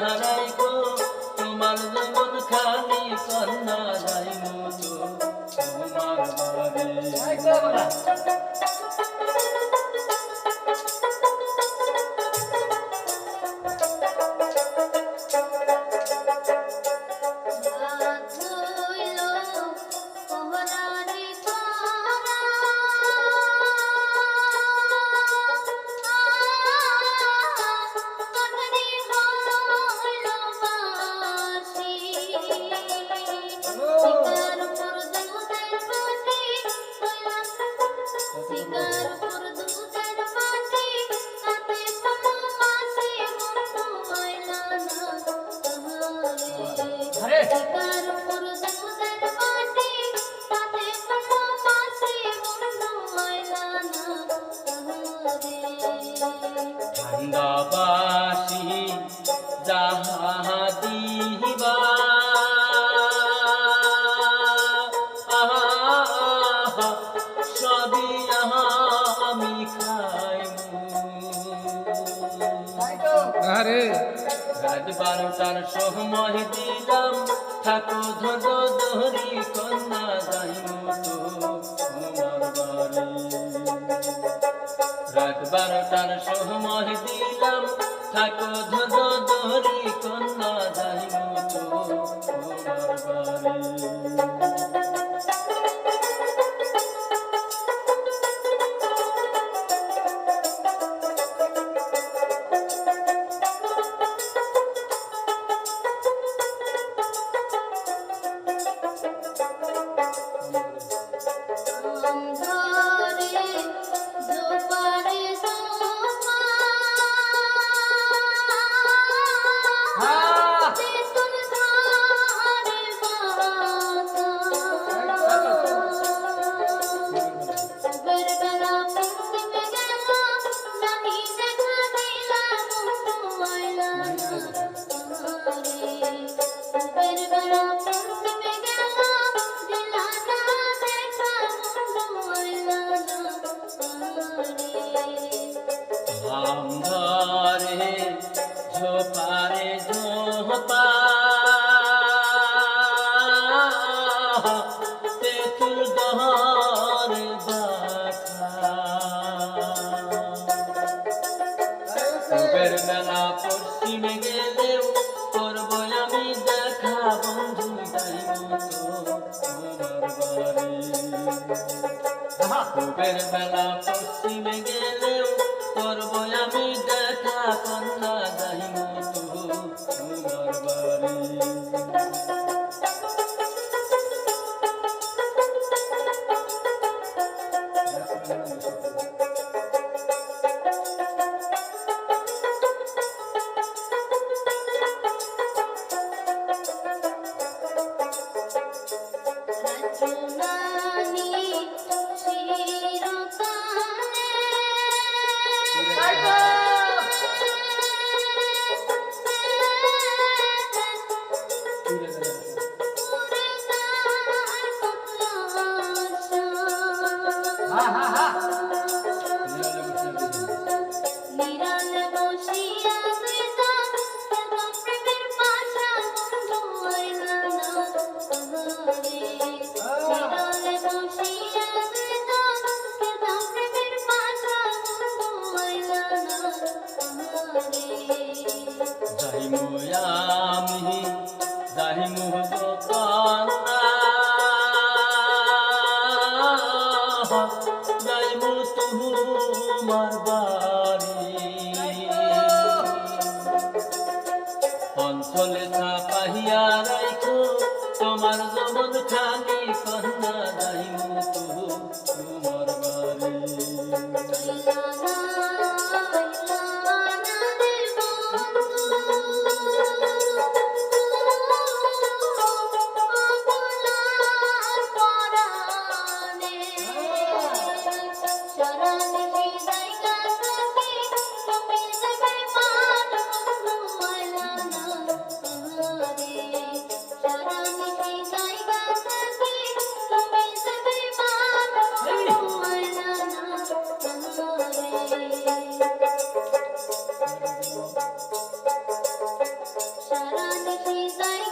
রাইখো তোমার যেমন খানি কন্যা যাইমু তো তোমার বাড়ি ঠান্ডা বাসি যাহা দিবা সবই আমি খাইমু রাত 12টার সময় দিলাম থাকো ধরো ধরি কন্যা যাইমু তো তোমার বাড়ি রাত 12টার সময় দিলাম থাকো ধরো ধরি কন্যা যাইমু তো তোমার বাড়ি আমধারে ঝোপারে ঝোপা তেঁতুল দহরে দেখা পূবের বেলা পশ্চিমে গেলেও করব আমি দেখা বন্ধু যাইমু তো তোমার বাড়ি পূবের বেলা পশ্চিমে গেলেও করব আমি দেখা কন্যা যাইমু তো তোমার বাড়ি যাইমু আমি যাইমু কন্যা যাইমু তোমার বাড়ি অঞ্চলে চাপাহিয়া রাইখো তোমার যেমন খানি কন্যা যাইমু তো তোমার বাড়ি যাই